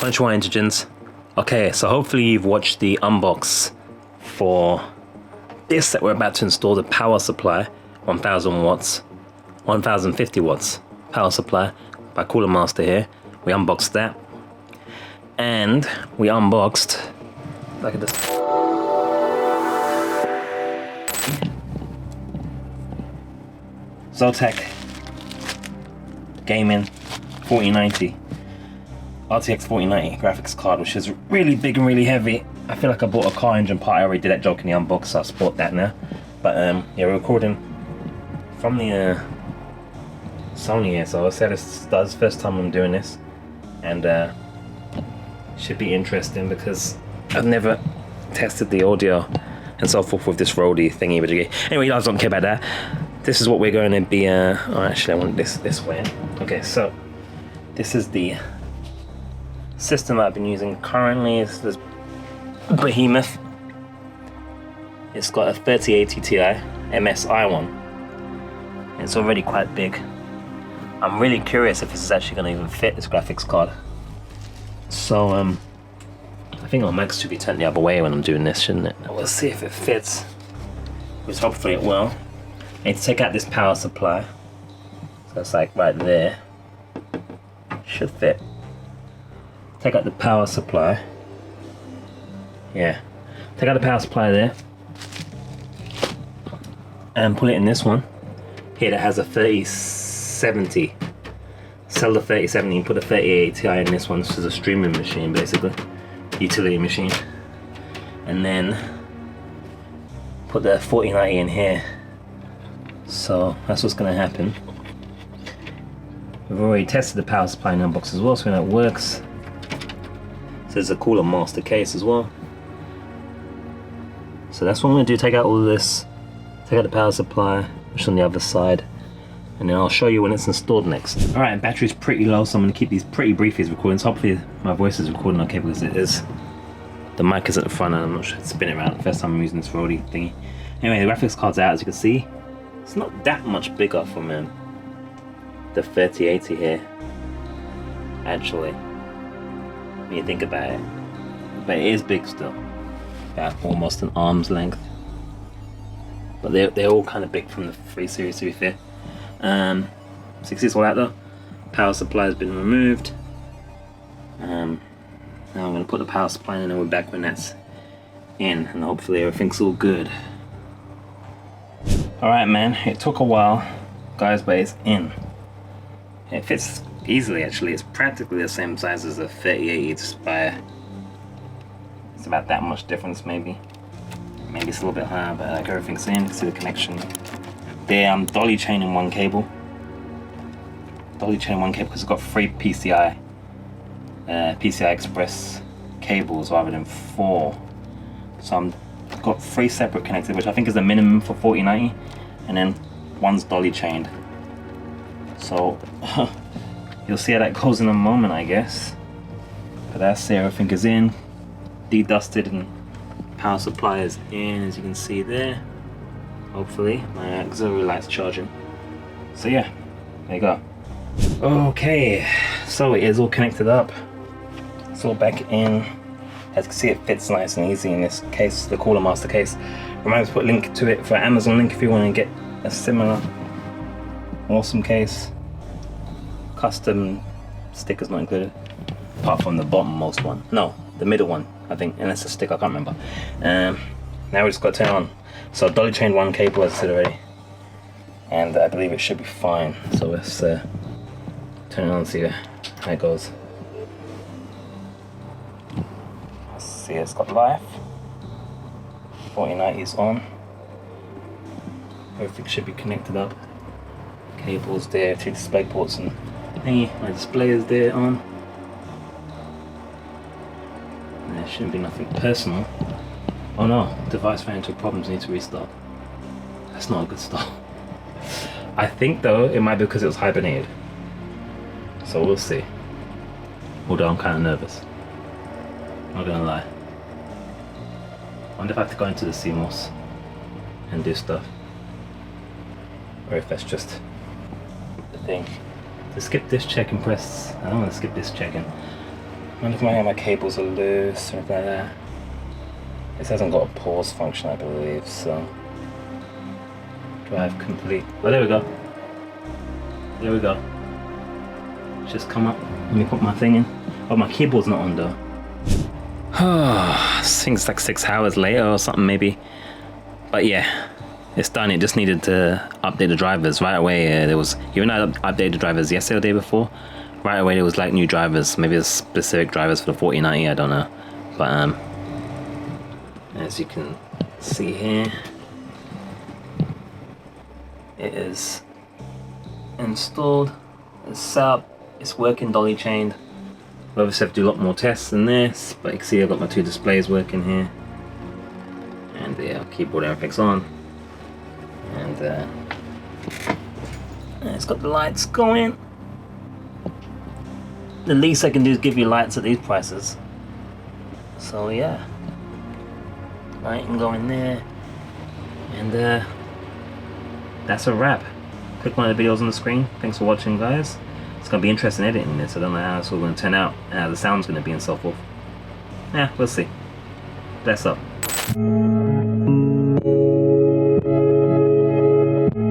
Konnichiwa Intelligence. Okay, so hopefully you've watched the unbox for this that we're about to install, the power supply, 1000 watts, 1050 watts power supply by Cooler Master here. We unboxed that, and we unboxed, look at this, ZOTAC Gaming 4090 RTX 4090 graphics card, which is really big and really heavy. I feel like I bought a car engine part. I already did that joke in the unbox, so I sport that now. But yeah, we're recording from the Sony here, so I said it's the first time I'm doing this, and should be interesting because I've never tested the audio and so forth with this Rody thingy. But anyway, you guys don't care about that. This is what we're going to be. Oh, actually, I want this way. Okay, so this is the system that I've been using currently. It's this behemoth. It's got a 3080 Ti MSI one. It's already quite big. I'm really curious if this is actually going to even fit this graphics card. So I think my mic should be turned the other way when I'm doing this, shouldn't it? We'll see if it fits, which hopefully it will. I need to take out this power supply, so it's like right there. Should fit. Take out the power supply. Yeah, take out the power supply there and put it in this one here that has a 3070. Sell the 3070 and put a 3080 Ti in this one. This is a streaming machine, basically, utility machine. And then put the 4090 in here. So that's what's going to happen. We've already tested the power supply in the unbox as well, so we know it works. So there's a Cooler Master case as well. So that's what I'm going to do, take out all of this, take out the power supply, which is on the other side, and then I'll show you when it's installed next. Alright, battery's pretty low, so I'm going to keep these pretty brief, these recordings. Hopefully my voice is recording okay, because it is. The mic is at the front and I'm not sure to spin it around. First time I'm using this Rody thingy. Anyway, the graphics card's out, as you can see. It's not that much bigger from the 3080 here, actually, when you think about it. But it is big still. About almost an arm's length. But they're all kind of big from the 3 series, to be fair. So you can see it's all out though. Power supply has been removed. Now I'm going to put the power supply in and we're back when that's in, and hopefully everything's all good. Alright man, it took a while guys, but it's in. It fits easily actually. It's practically the same size as the 3080 Spire. It's about that much difference maybe. Maybe it's a little bit higher, but like everything's in. You can see the connection there. I'm dolly chaining one cable. Dolly chaining one cable because it's got 3 PCI Express cables rather than 4. So I've got 3 separate connected, which I think is the minimum for 4090, and then one's dolly chained. So you'll see how that goes in a moment, I guess. But that's it, everything is in, de-dusted, and power supply is in, as you can see there. Hopefully my auxiliary light's charging. So yeah, there you go. Okay, so it is all connected up. It's all back in. As you can see, it fits nice and easy in this case, the Cooler Master case. Remember to put a link to it for Amazon link if you want to get a similar awesome case. Custom stickers not included, apart from the bottommost one. No, the middle one, I think, and it's a sticker, I can't remember. Now we just got to turn on. So dolly chained one cable, as I said already, and I believe it should be fine. So let's turn it on and see how it goes. See, it's got live. 4090 is on. Everything should be connected up. Cables there, 2 display ports, and thingy. My display is there on. And there shouldn't be nothing personal. Oh no, device ran into problems, need to restart. That's not a good start. I think though it might be because it was hibernated. So we'll see. Although I'm kind of nervous. Not gonna lie. I wonder if I have to go into the CMOS and do stuff, or if that's just the thing. To skip this check and press, I don't want to skip this checking. I'm looking at my cables are loose or anything like that. This hasn't got a pause function, I believe, so. Drive complete. Oh, there we go. There we go. Just come up. Let me put my thing in. Oh, my keyboard's not on though. This thing's like 6 hours later or something maybe. But yeah, it's done. It just needed to update the drivers right away. There was, even though I updated the drivers yesterday or the day before, right away there was like new drivers. Maybe there's specific drivers for the 4090, I don't know. But as you can see here, it is installed, it's set up, it's working dolly chained. I obviously have to do a lot more tests than this, but you can see I've got my 2 displays working here. And yeah, keyboard, everything's on. And it's got the lights going. The least I can do is give you lights at these prices. So yeah, lighting going there. And that's a wrap. Click one of the videos on the screen. Thanks for watching, guys. It's going to be interesting editing this. I don't know how it's all going to turn out, how the sound's going to be and so forth. Yeah, we'll see. Bless up.